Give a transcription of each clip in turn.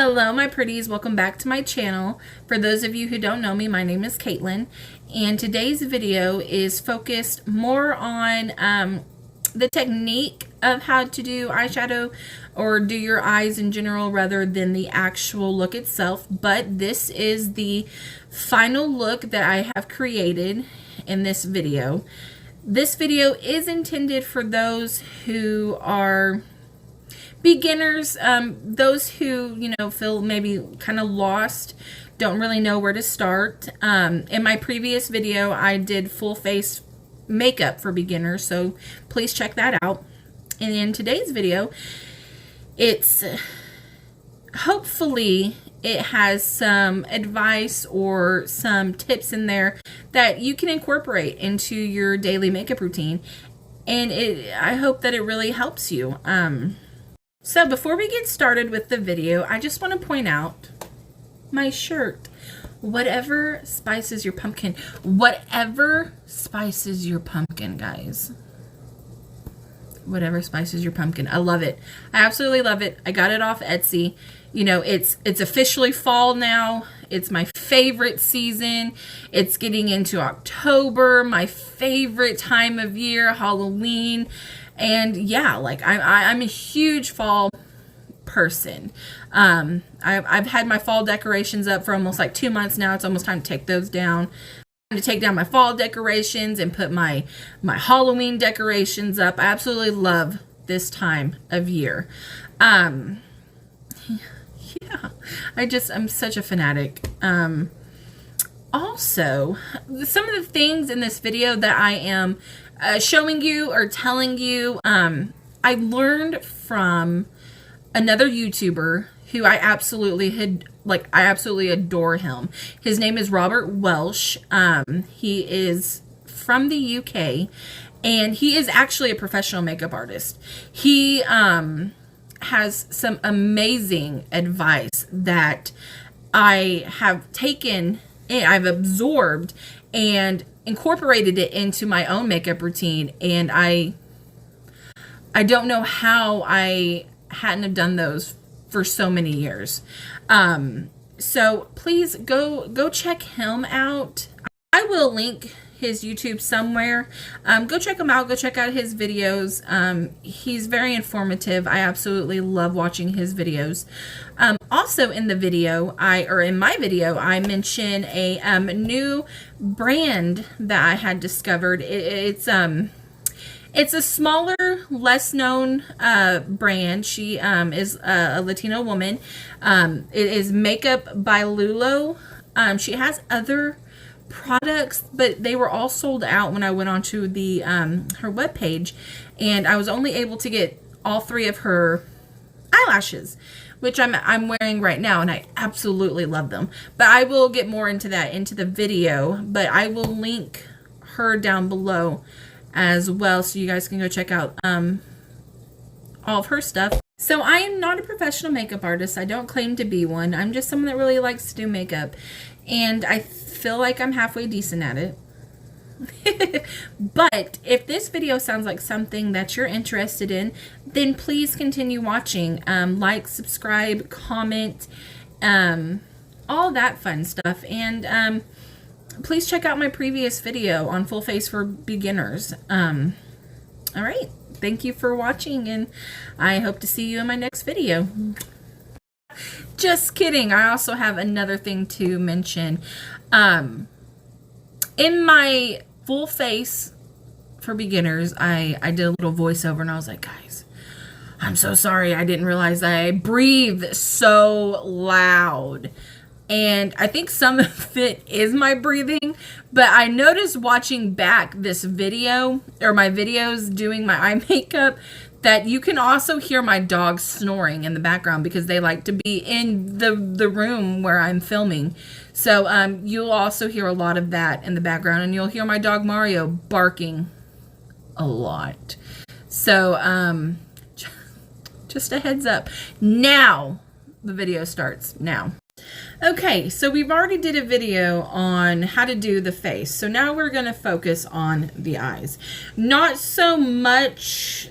Hello my pretties, welcome back to my channel. For those of you who don't know me, my name is Caitlin, and today's video is focused more on the technique of how to do eyeshadow or do your eyes in general rather than the actual look itself. But this is the final look that I have created in this video. This video is intended for those who are beginners, those who, feel maybe kind of lost, don't really know where to start. In my previous video, I did full face makeup for beginners, so please check that out. And in today's video, it's hopefully it has some advice or some tips in there that you can incorporate into your daily makeup routine, and I hope that it really helps you. So before we get started with the video, I just want to point out my shirt. Whatever spices your pumpkin. Whatever spices your pumpkin, guys. Whatever spices your pumpkin. I love it. I absolutely love it. I got it off Etsy. It's officially fall now. It's my favorite season. It's getting into October, my favorite time of year, Halloween. And yeah, like I'm a huge fall person. I've had my fall decorations up for almost like 2 months now. It's almost time to take those down. Time to take down my fall decorations and put my Halloween decorations up. I absolutely love this time of year. Yeah, I'm such a fanatic. Also, some of the things in this video that I am showing you or telling you, I learned from another YouTuber who I absolutely adore him. His name is Robert Welsh. He is from the UK, and he is actually a professional makeup artist. He has some amazing advice that I have taken, I've absorbed, and incorporated it into my own makeup routine, and I don't know how I hadn't have done those for so many years. So please go check him out. I will link his YouTube somewhere. Go check him out. Go check out his videos. He's very informative. I absolutely love watching his videos. Also in the video, in my video, I mention a new brand that I had discovered. It's a smaller, less known brand. She is a Latino woman. It is Makeup by Lulo. She has other products, but they were all sold out when I went onto the her webpage, and I was only able to get all 3 of her eyelashes, which I'm wearing right now, and I absolutely love them. But I will get more into that into the video, but I will link her down below as well, so you guys can go check out all of her stuff. So I am not a professional makeup artist. I don't claim to be one. I'm just someone that really likes to do makeup, and I feel like I'm halfway decent at it. But if this video sounds like something that you're interested in, then please continue watching. Like, subscribe, comment, all that fun stuff. And please check out my previous video on full face for beginners. All right, thank you for watching, and I hope to see you in my next video. Just kidding. I also have another thing to mention. In my full face for beginners, I did a little voiceover, and I was like, guys, I'm so sorry. I didn't realize I breathe so loud. And I think some of it is my breathing, but I noticed watching back this video, or my videos doing my eye makeup, that you can also hear my dogs snoring in the background because they like to be in the room where I'm filming. So you'll also hear a lot of that in the background, and you'll hear my dog Mario barking a lot. So just a heads up. Now the video starts now. Okay, so we've already did a video on how to do the face. So now we're going to focus on the eyes. Not so much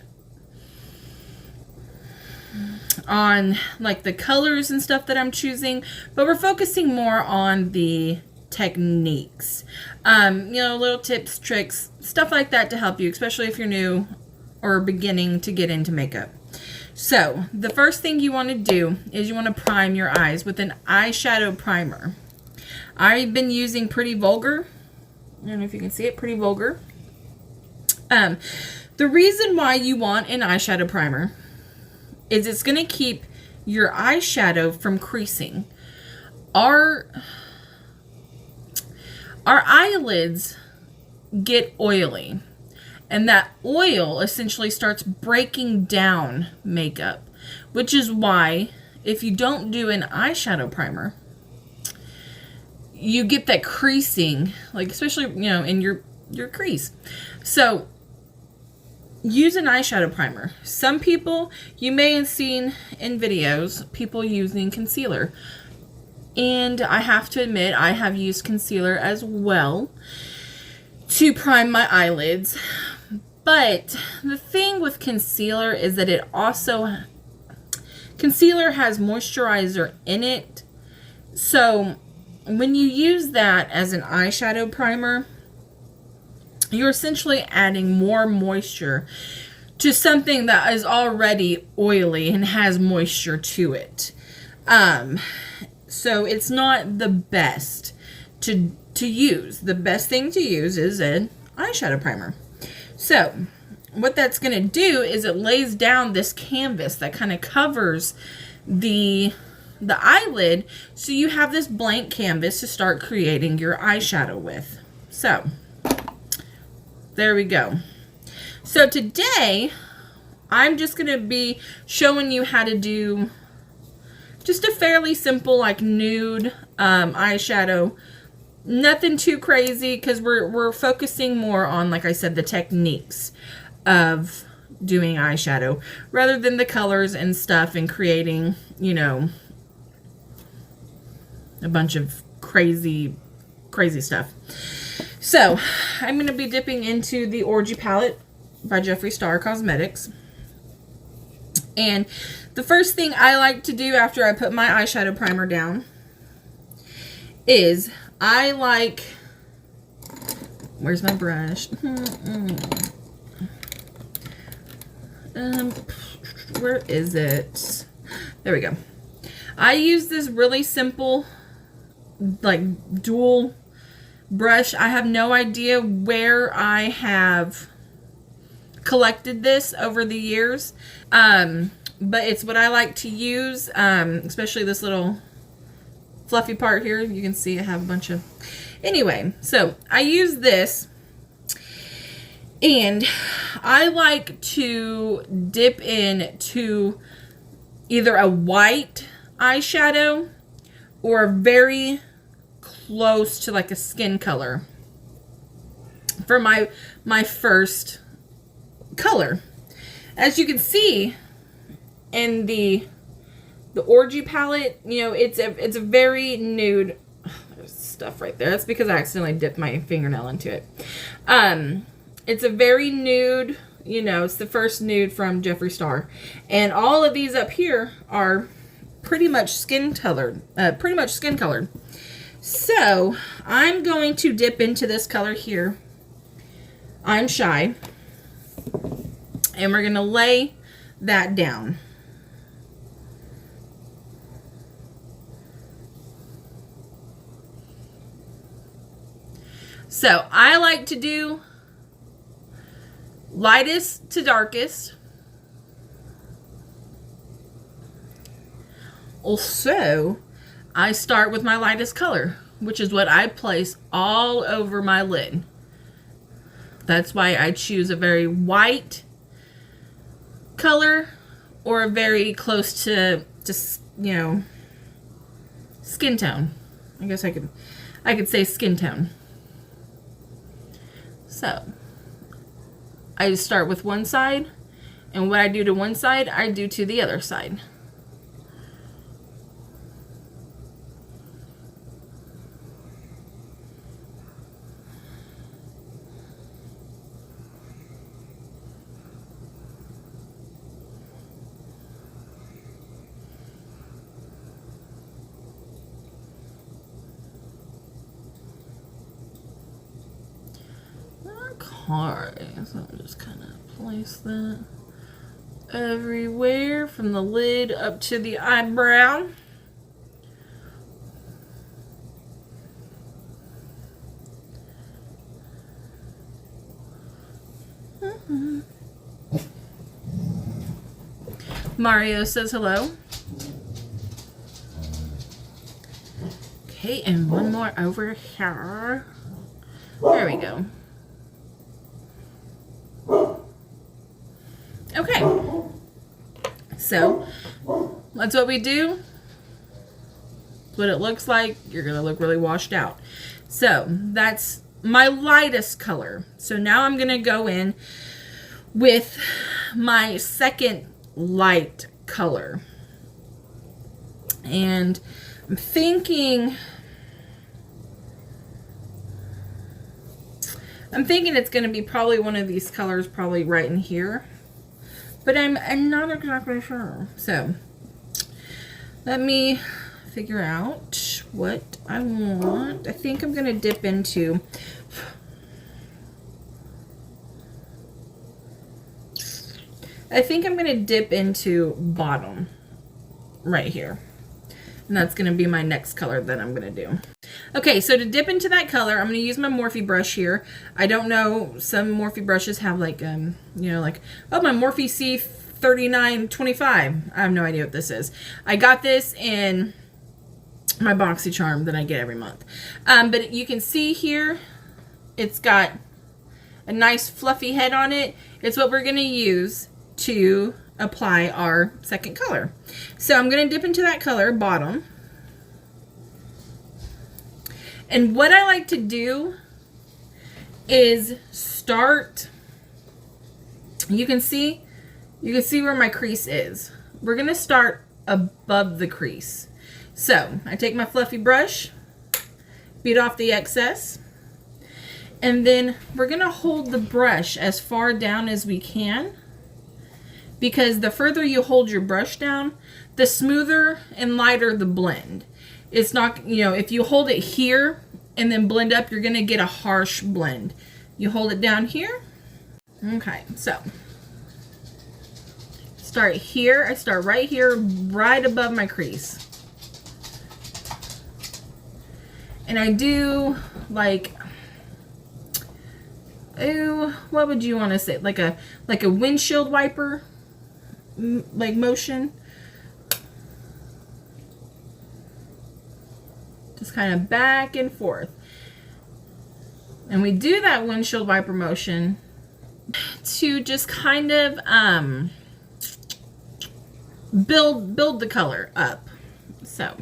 on like the colors and stuff that I'm choosing, but we're focusing more on the techniques. You know, little tips, tricks, stuff like that to help you, especially if you're new or beginning to get into makeup. So the first thing you want to do is you want to prime your eyes with an eyeshadow primer. I've been using Pretty Vulgar. I don't know if you can see it, Pretty Vulgar. The reason why you want an eyeshadow primer is it's going to keep your eyeshadow from creasing. Our eyelids get oily, and that oil essentially starts breaking down makeup, which is why if you don't do an eyeshadow primer, you get that creasing, like especially, you know, in your crease. So use an eyeshadow primer. Some people, you may have seen in videos, people using concealer. And I have to admit, I have used concealer as well to prime my eyelids. But the thing with concealer is that it also, concealer has moisturizer in it. So when you use that as an eyeshadow primer, you're essentially adding more moisture to something that is already oily and has moisture to it. So it's not the best to use. The best thing to use is an eyeshadow primer. So what that's going to do is it lays down this canvas that kind of covers the eyelid, so you have this blank canvas to start creating your eyeshadow with. So there we go. So today I'm just going to be showing you how to do just a fairly simple like nude eyeshadow. Nothing too crazy, because we're focusing more on, like I said, the techniques of doing eyeshadow rather than the colors and stuff and creating, you know, a bunch of crazy stuff. So I'm going to be dipping into the Orgy palette by Jeffree Star Cosmetics. And the first thing I like to do after I put my eyeshadow primer down is I like, where's my brush? Where is it? There we go. I use this really simple, like, dual brush. I have no idea where I have collected this over the years, but it's what I like to use, especially this little fluffy part here. You can see I have a bunch of, anyway, so I use this, and I like to dip into either a white eyeshadow or very close to like a skin color for my first color. As you can see in the Orgy palette, you know, it's a very nude. There's stuff right there. That's because I accidentally dipped my fingernail into it. It's a very nude, you know, it's the first nude from Jeffree Star, and all of these up here are pretty much skin colored. So I'm going to dip into this color here, I'm Shy, and we're gonna lay that down. So I like to do lightest to darkest. Also, I start with my lightest color, which is what I place all over my lid. That's why I choose a very white color or a very close to you know, skin tone. I guess I could say skin tone. So I just start with one side, and what I do to one side, I do to the other side. high. So I'll just kind of place that everywhere from the lid up to the eyebrow. Mario says hello. Okay, and one more over here. There we go. Okay. So, that's what we do. That's what it looks like. You're going to look really washed out. So, that's my lightest color. So, now I'm going to go in with my second light color. And I'm thinking it's going to be probably one of these colors, probably right in here. But I'm not exactly sure. So, let me figure out what I want. I think I'm going to dip into... bottom right here. And that's going to be my next color that I'm going to do. Okay, so to dip into that color, I'm going to use my Morphe brush here. I don't know, some Morphe brushes have like, you know, like, oh, my Morphe C3925. I have no idea what this is. I got this in my BoxyCharm that I get every month. But you can see here, it's got a nice fluffy head on it. It's what we're going to use to apply our second color. So I'm going to dip into that color, bottom. And what I like to do is start, you can see where my crease is. We're going to start above the crease. So I take my fluffy brush, beat off the excess, and then we're going to hold the brush as far down as we can, because the further you hold your brush down, the smoother and lighter the blend. It's not, you know, if you hold it here and then blend up, you're going to get a harsh blend. You hold it down here. Okay, so start here. I start right here, right above my crease. And I do like, oh, what would you want to say? Like a windshield wiper like motion. Just kind of back and forth. And we do that windshield wiper motion to just kind of build the color up. So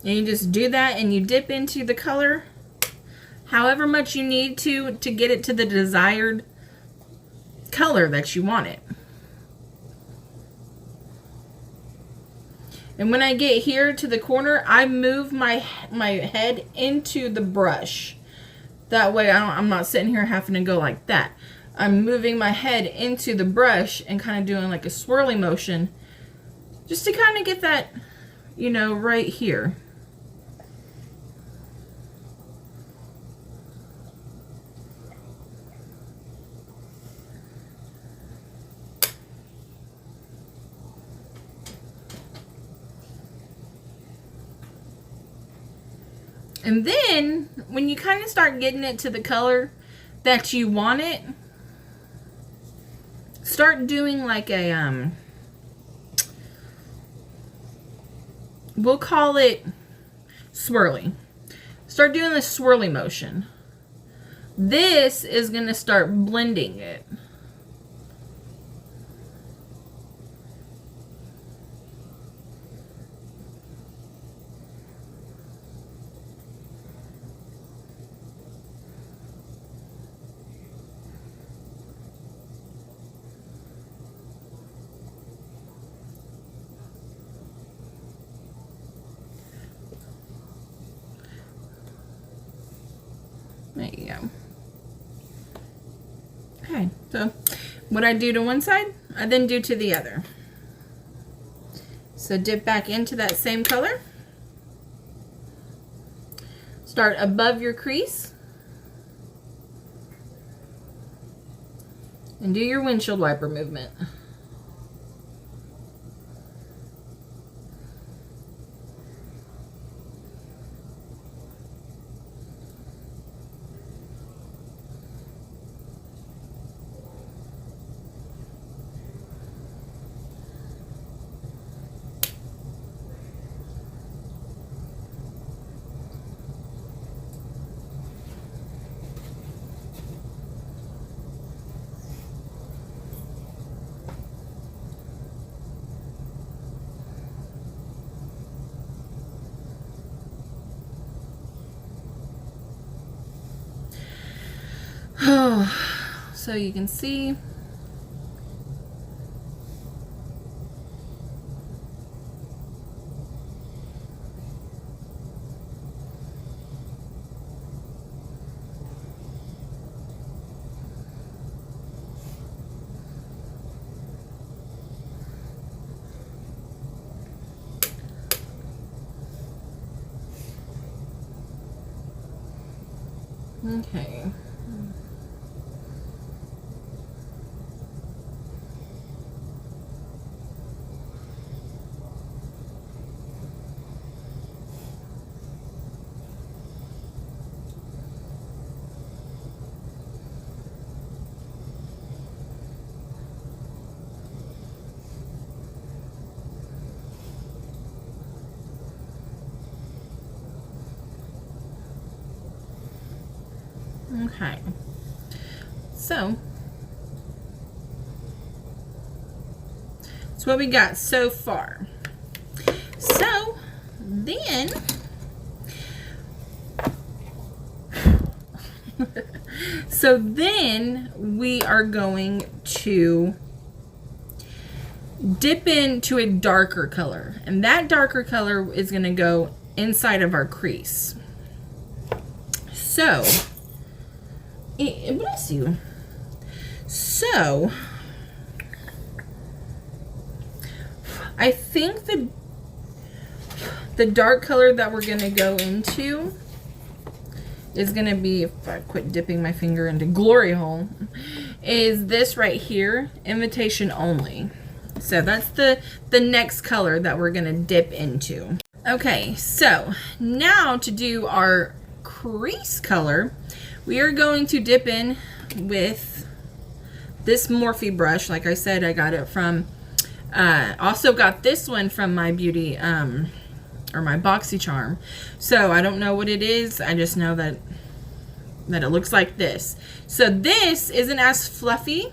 and you just do that, and you dip into the color however much you need to get it to the desired color that you want it. And when I get here to the corner, I move my head into the brush. That way I'm not sitting here having to go like that. I'm moving my head into the brush and kind of doing like a swirly motion just to kind of get that, you know, right here. And then, when you kind of start getting it to the color that you want it, start doing like a, we'll call it swirly. Start doing the swirly motion. This is going to start blending it. There you go. Okay, so what I do to one side, I then do to the other. So dip back into that same color. Start above your crease. And do your windshield wiper movement. So you can see okay. Okay, so that's what we got so far. So then we are going to dip into a darker color, and that darker color is going to go inside of our crease. So bless you. So I think the dark color that we're going to go into is going to be, if I quit dipping my finger into glory hole, is this right here, invitation only. So that's the next color that we're going to dip into. Okay, so now to do our crease color, we are going to dip in with this Morphe brush. Like I said, I got it from, also got this one from my beauty, or my BoxyCharm. So I don't know what it is. I just know that it looks like this. So this isn't as fluffy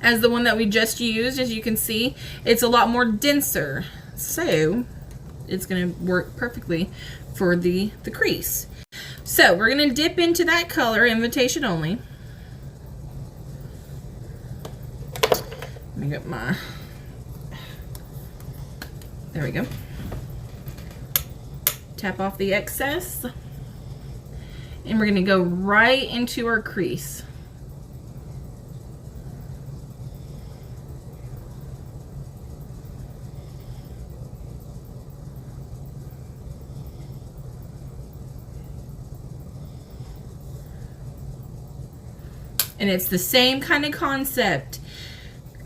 as the one that we just used. As you can see, it's a lot more denser. So it's gonna work perfectly for the crease. So we're going to dip into that color, invitation only. Let me get my, there we go. Tap off the excess. And we're going to go right into our crease. And it's the same kind of concept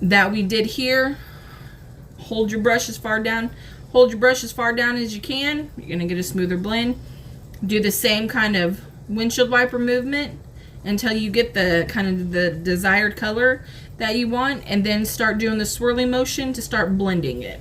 that we did here. Hold your brush as far down. Hold your brush as far down as you can. You're going to get a smoother blend. Do the same kind of windshield wiper movement until you get the kind of the desired color that you want, and then start doing the swirling motion to start blending it.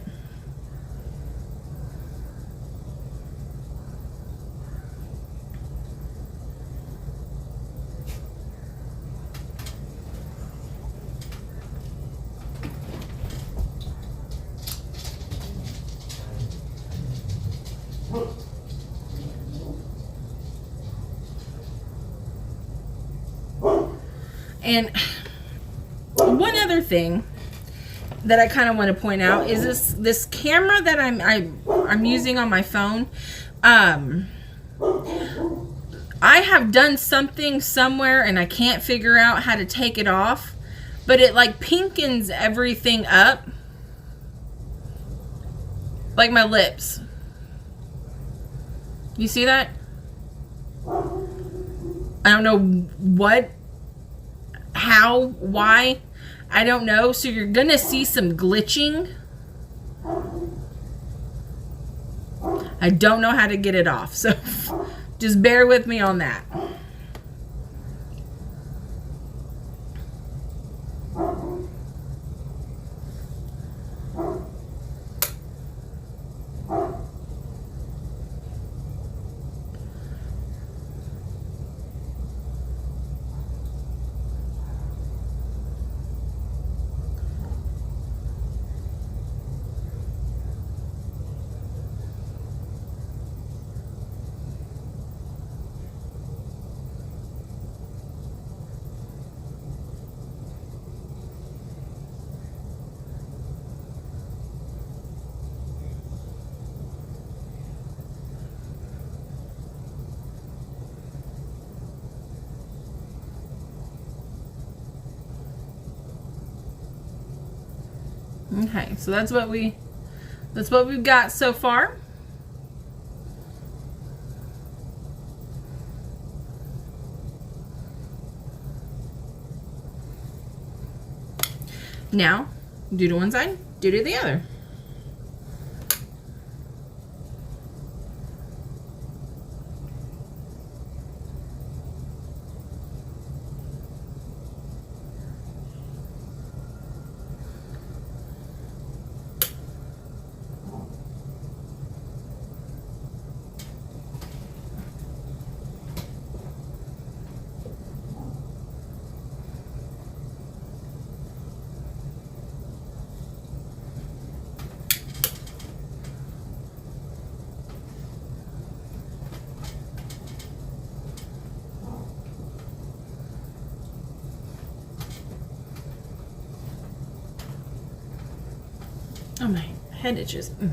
And one other thing that I kind of want to point out is this camera that I'm using on my phone. I have done something somewhere and I can't figure out how to take it off, but it like pinkens everything up, like my lips. You see that? I don't know what, how, why. I don't know. So you're going to see some glitching. I don't know how to get it off. So just bear with me on that. Okay, so that's what we've got so far. Now, do to one side, do to the other. Oh, my head itches. Okay.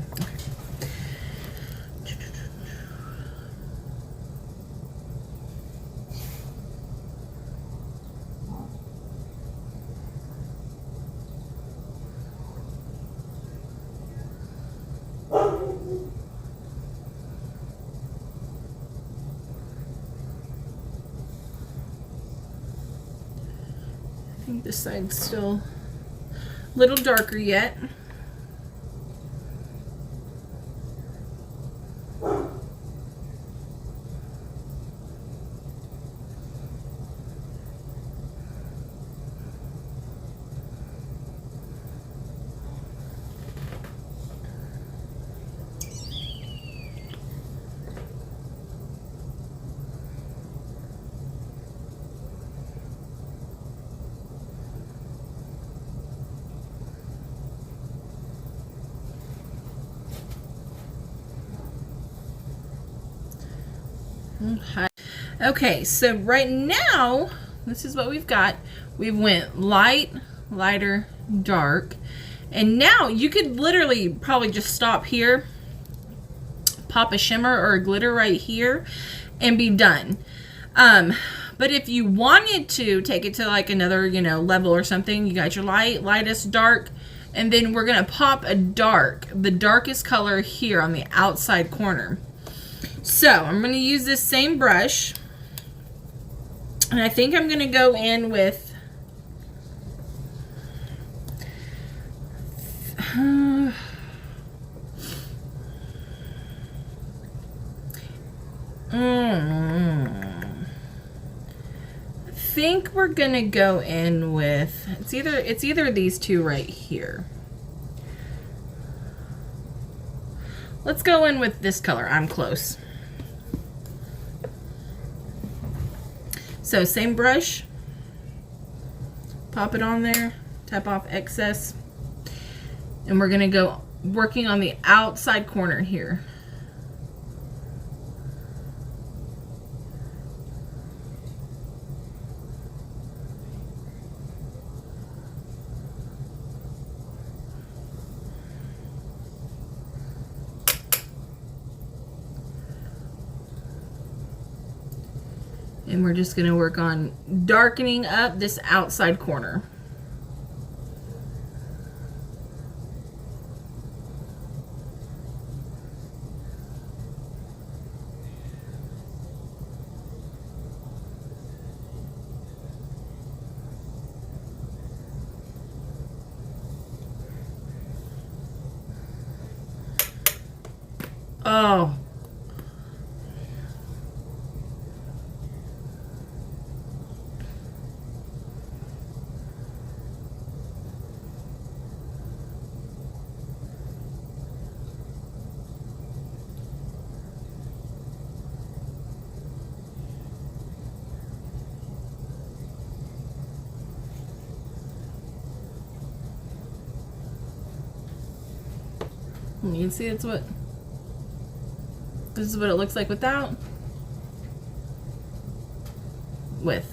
I think this side's still a little darker yet. Okay, so right now, this is what we've got. We went light, lighter, dark. And now you could literally probably just stop here, pop a shimmer or a glitter right here, and be done. But if you wanted to take it to like another, level or something, you got your light, lightest, dark, and then we're going to pop a dark, the darkest color here on the outside corner. So I'm going to use this same brush, and I think I'm going to go in with I think we're going to go in with, it's either these two right here. Let's go in with this color. I'm close. So same brush, pop it on there, tap off excess, and we're gonna go working on the outside corner here. And we're just going to work on darkening up this outside corner. Oh. You can see this is what it looks like without, with.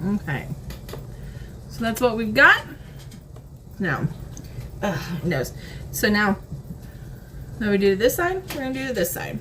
Okay, so that's what we've got. Now, nose. So now, what we do to this side, we're gonna do to this side.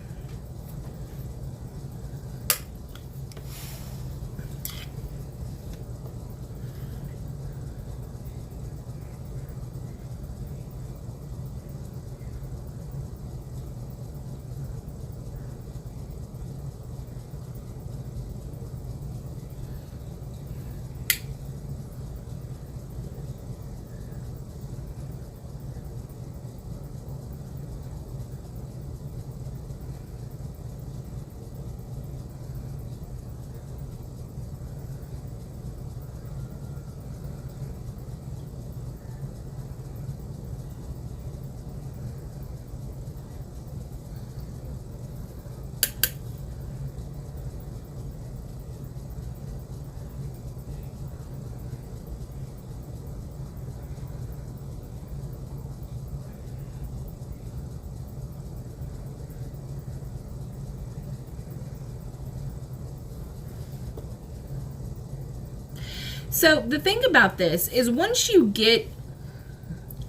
So the thing about this is once you get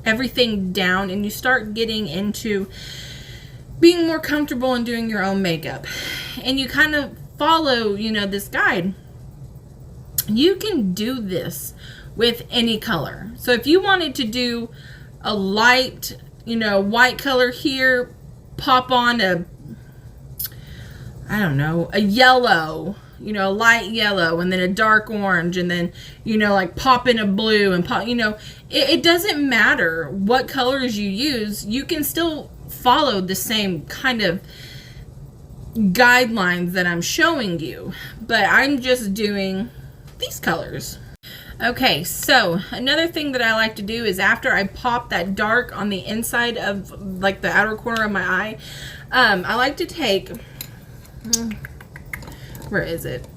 everything down and you start getting into being more comfortable in doing your own makeup and you kind of follow, you know, this guide, you can do this with any color. So if you wanted to do a light, you know, white color here, pop on a, I don't know, a yellow, you know, light yellow, and then a dark orange, and then, you know, like pop in a blue and pop, you know, it doesn't matter what colors you use. You can still follow the same kind of guidelines that I'm showing you, but I'm just doing these colors. Okay, so another thing that I like to do is after I pop that dark on the inside of like the outer corner of my eye, I like to take, where is it?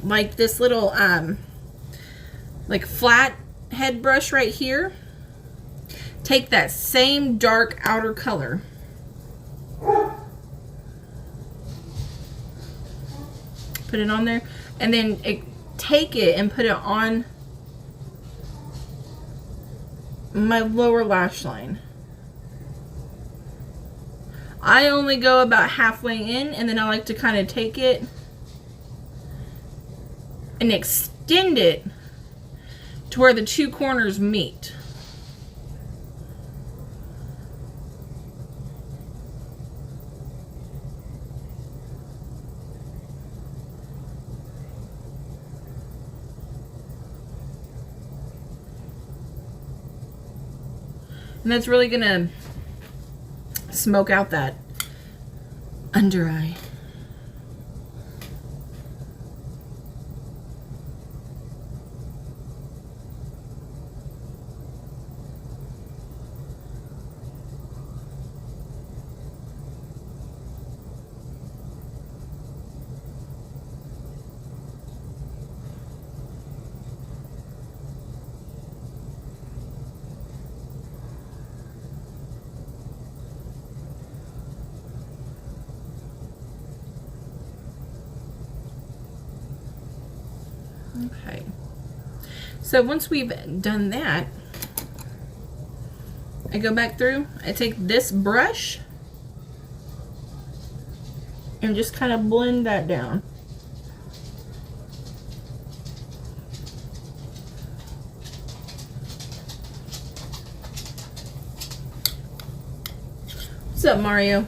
Like this little like flat head brush right here. Take that same dark outer color. Put it on there, and then take it and put it on my lower lash line. I only go about halfway in, and then I like to kind of take it and extend it to where the two corners meet. And that's really gonna smoke out that under eye. Okay, so once we've done that, I go back through, I take this brush and just kind of blend that down. What's up, Mario?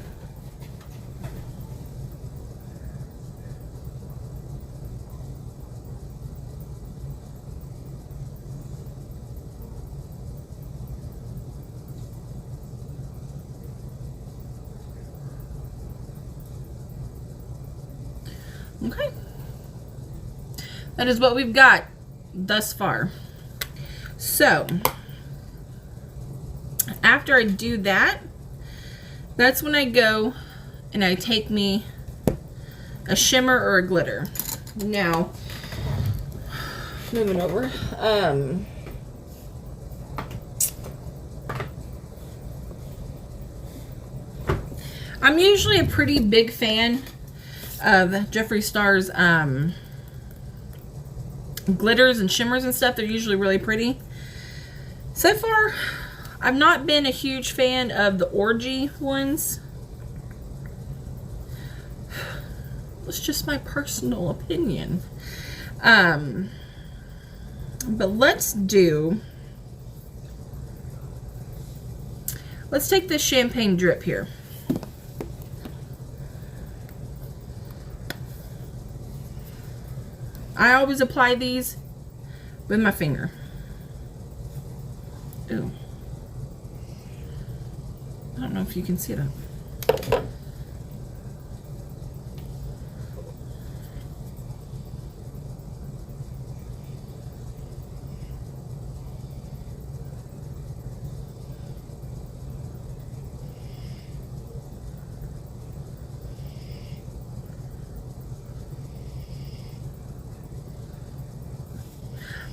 Okay. That is what we've got thus far. So, after I do that, that's when I go and I take me a shimmer or a glitter. Now, moving over. I'm usually a pretty big fan of Jeffree Star's glitters and shimmers and stuff. They're usually really pretty. So far, I've not been a huge fan of the orgy ones. It's just my personal opinion. But let's take this champagne drip here. I always apply these with my finger. Ooh. I don't know if you can see that.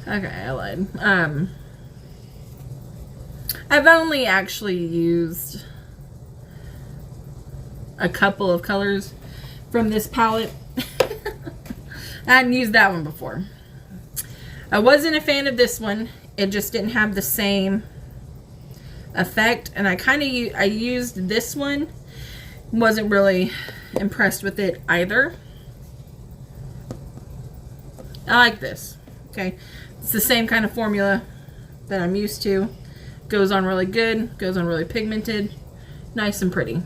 Okay, I lied. I've only actually used a couple of colors from this palette. I hadn't used that one before. I wasn't a fan of this one. It just didn't have the same effect, and I used this one. Wasn't really impressed with it either. I like this. Okay. It's the same kind of formula that I'm used to. Goes on really good. Goes on really pigmented. Nice and pretty.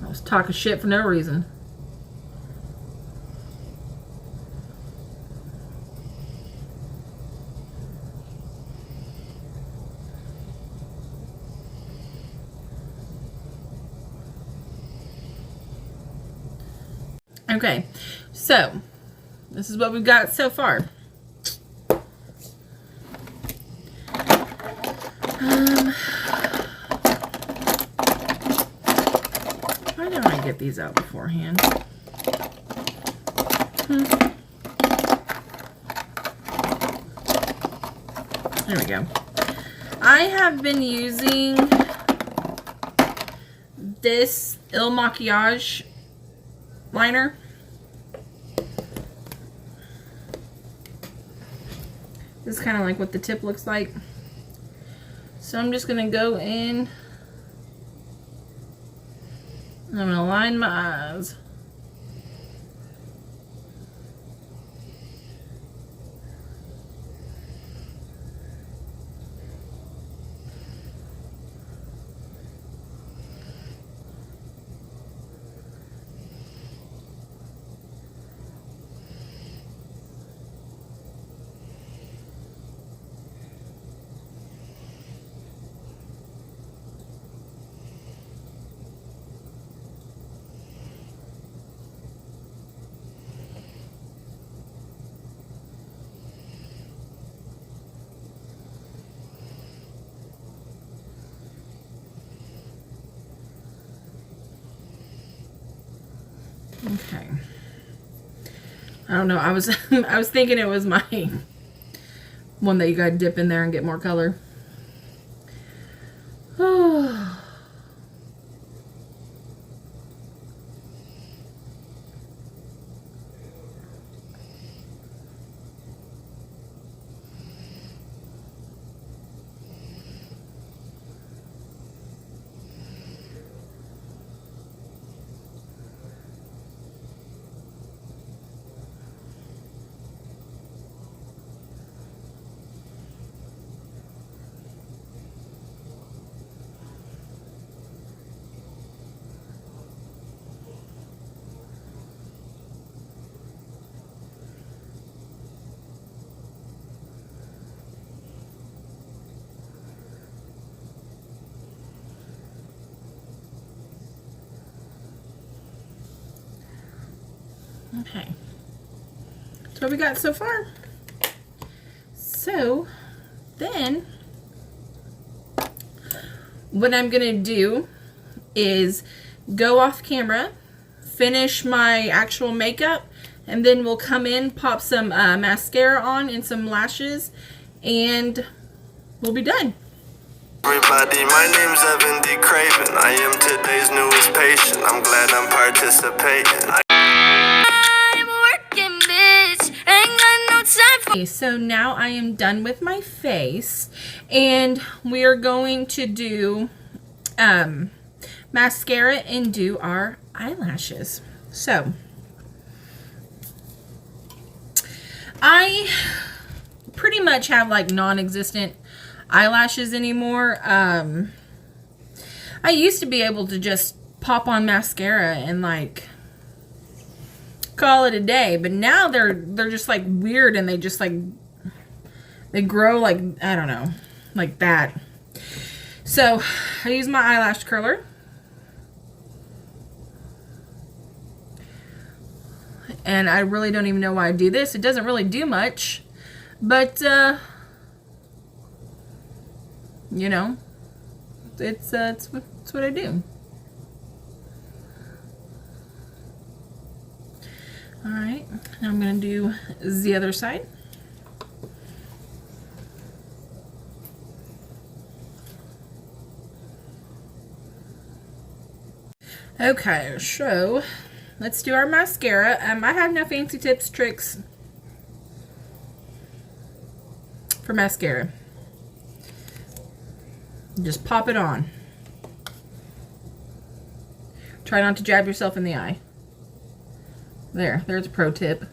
I was talking shit for no reason. Okay, so this is what we've got so far. Why don't I get these out beforehand? There we go. I have been using this Il Makiage liner. This is kind of like what the tip looks like. So I'm just going to go in and I'm going to line my eyes. Okay. I don't know. I was I was thinking it was my one that you gotta dip in there and get more color. Okay. That's what we got so far. So then what I'm going to do is go off camera, finish my actual makeup, and then we'll come in, pop some mascara on and some lashes, and we'll be done. Everybody, my name's Evan D. Craven. I am today's newest patient. I'm glad I'm participating. I'm working, bitch. Ain't got no time for. Okay, so now I am done with my face, and we are going to do mascara and do our eyelashes. So I pretty much have like non-existent eyelashes anymore. I used to be able to just pop on mascara and like call it a day, but now they're just like weird, and they just like they grow like, I don't know, like that. So I use my eyelash curler, and I really don't even know why I do this. It doesn't really do much, but you know, it's what I do. All right, now I'm gonna do the other side. Okay, so let's do our mascara. I have no fancy tips, tricks for mascara. Just pop it on. Try not to jab yourself in the eye. There's a pro tip.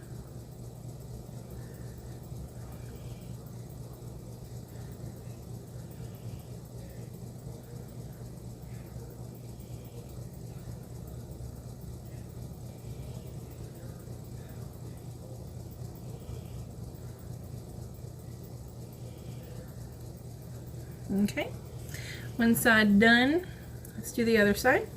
Okay, one side done. Let's do the other side.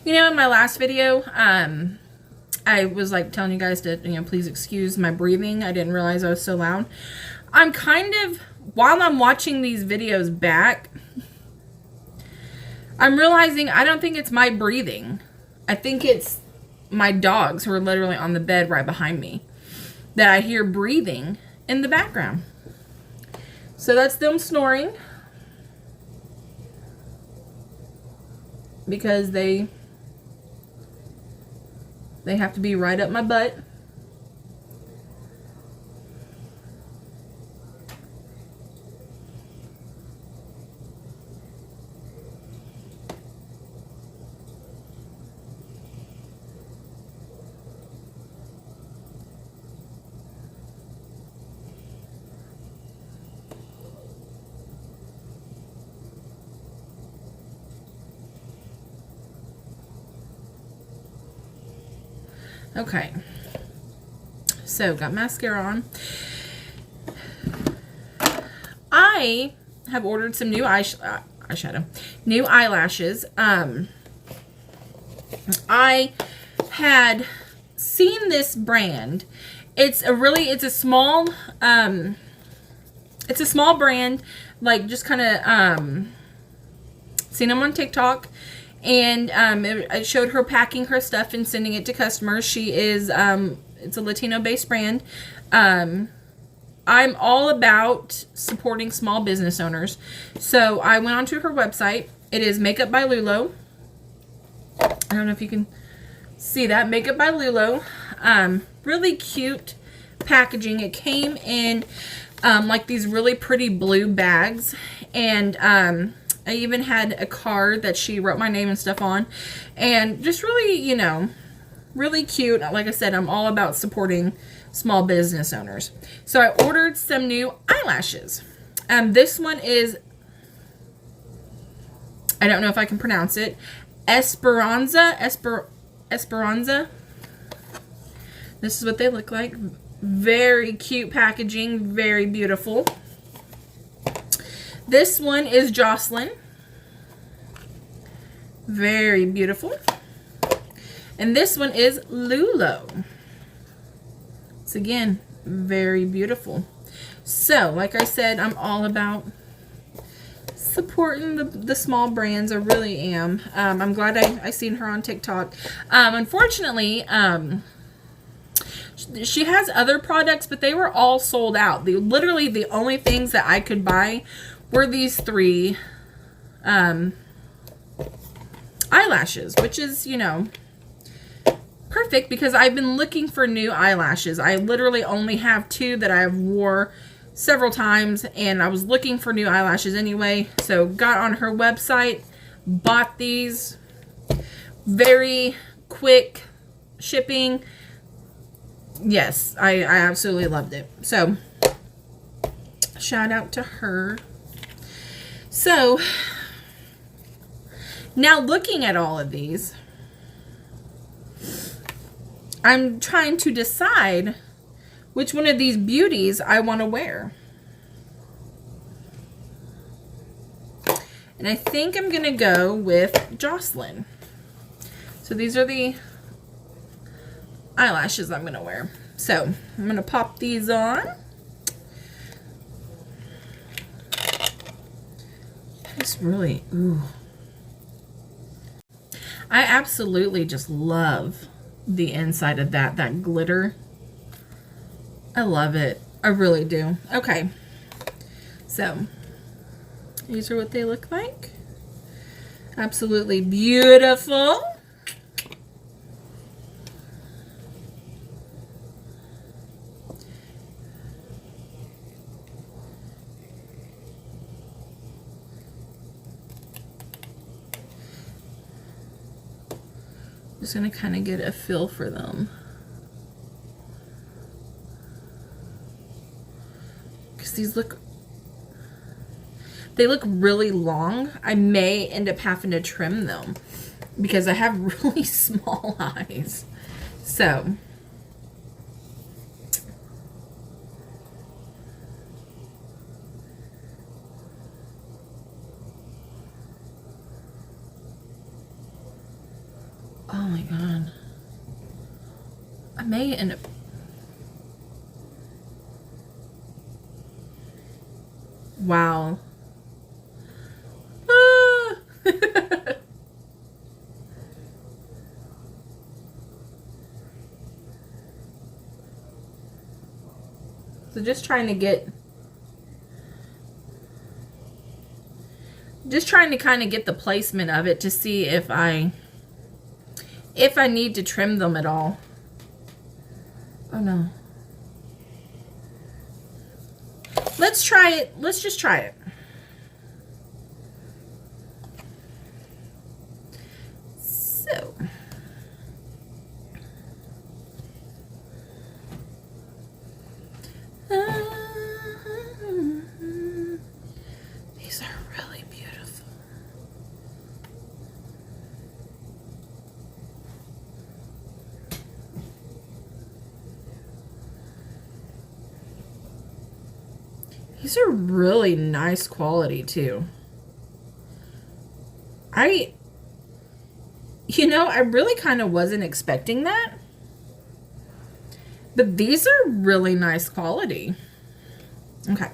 You know, in my last video, I was like telling you guys to, you know, please excuse my breathing. I didn't realize I was so loud. I'm kind of, while I'm watching these videos back, I'm realizing I don't think it's my breathing. I think it's my dogs, who are literally on the bed right behind me, that I hear breathing in the background. So that's them snoring, because they have to be right up my butt. Okay, so got mascara on. I have ordered some new new eyelashes. I had seen this brand. It's a small brand, like just kind of seen them on TikTok. And I showed her packing her stuff and sending it to customers. She is, it's a Latino-based brand. I'm all about supporting small business owners. So I went onto her website. It is Makeup by Lulo. I don't know if you can see that. Makeup by Lulo. Really cute packaging. It came in like these really pretty blue bags. And I even had a card that she wrote my name and stuff on, and just really, you know, really cute. Like I said, I'm all about supporting small business owners. So I ordered some new eyelashes. This one is, I don't know if I can pronounce it, Esperanza. This is what they look like. Very cute packaging, very beautiful. This one is Jocelyn. Very beautiful. And this one is Lulo. It's again very beautiful. So, like I said, I'm all about supporting the small brands. I really am. I'm glad I seen her on TikTok. Unfortunately, she has other products, but they were all sold out. Literally the only things that I could buy were these 3 eyelashes, which is, you know, perfect because I've been looking for new eyelashes. I literally only have 2 that I've wore several times, and I was looking for new eyelashes anyway. So got on her website, bought these. Very quick shipping. Yes, I absolutely loved it. So shout out to her. So now looking at all of these, I'm trying to decide which one of these beauties I want to wear. And I think I'm going to go with Jocelyn. So these are the eyelashes I'm going to wear. So I'm going to pop these on. It's really, ooh. I absolutely just love the inside of that glitter. I love it. I really do. Okay. So these are what they look like. Absolutely beautiful. Just gonna kind of get a feel for them. Because these look, they look really long. I may end up having to trim them because I have really small eyes. So oh my god, I may end up, wow. Ah. So just trying to kind of get the placement of it to see if I need to trim them at all. Oh no. Let's try it. Let's just try it. So. These are really beautiful. These are really nice quality too. I really kind of wasn't expecting that. But these are really nice quality. Okay.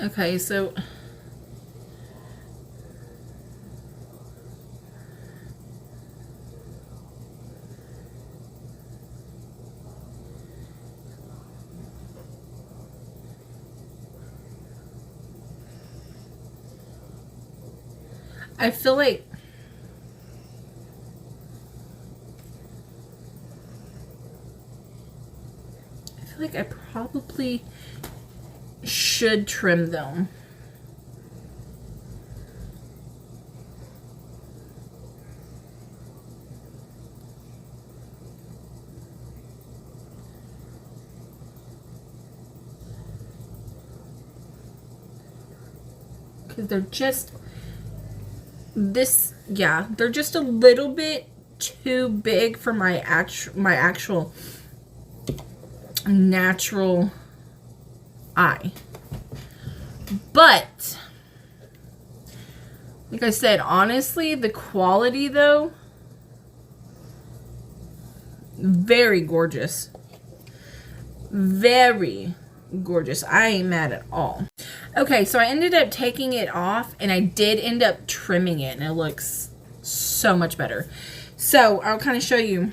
Okay, so I feel like I probably should trim them. Because they're just they're just a little bit too big for my actual natural eye. But like I said, honestly, the quality though, very gorgeous. Very gorgeous. I ain't mad at all. Okay, so I ended up taking it off, and I did end up trimming it, and it looks so much better. So I'll kind of show you.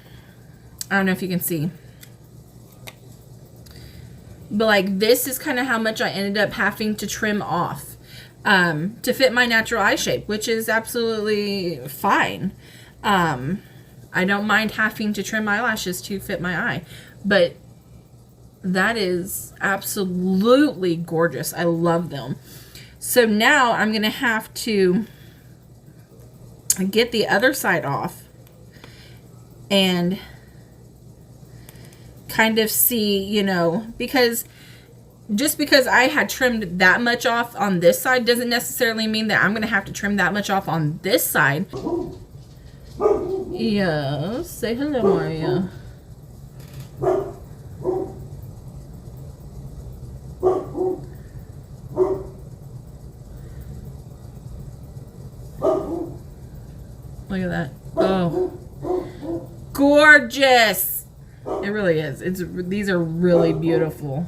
I don't know if you can see, but like this is kind of how much I ended up having to trim off to fit my natural eye shape, which is absolutely fine. I don't mind having to trim my eyelashes to fit my eye, but that is absolutely gorgeous. I love them. So now I'm going to have to get the other side off and kind of see, you know, because just because I had trimmed that much off on this side doesn't necessarily mean that I'm going to have to trim that much off on this side. Yes, say hello, Maria. Look at that. Oh, gorgeous. It really is. These are really beautiful.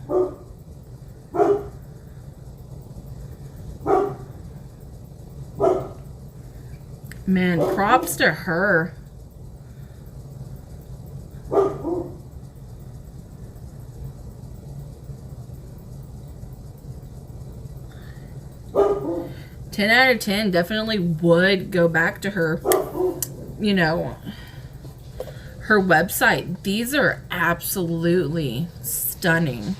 Man, props to her. Ten out of 10, definitely would go back to her, you know, her website. These are absolutely stunning.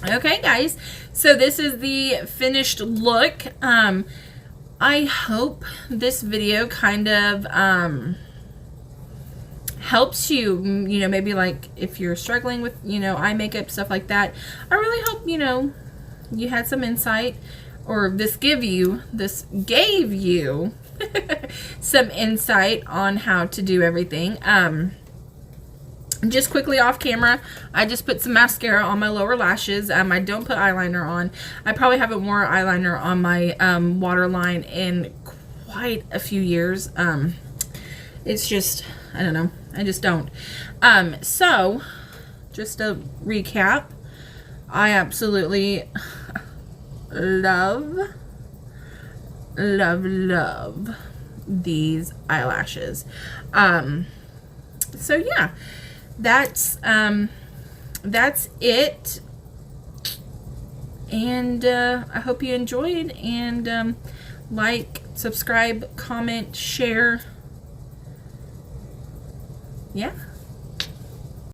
Okay, guys, so this is the finished look. I hope this video kind of helps you, you know, maybe like if you're struggling with, you know, eye makeup, stuff like that. I really hope, you know, you had some insight, or this gave you some insight on how to do everything. Just quickly off camera, I just put some mascara on my lower lashes. I don't put eyeliner on. I probably haven't worn eyeliner on my waterline in quite a few years. It's just, I don't know, I just don't. So just a recap, I absolutely love these eyelashes. So yeah, that's it, and I hope you enjoyed, and like, subscribe, comment, share. Yeah.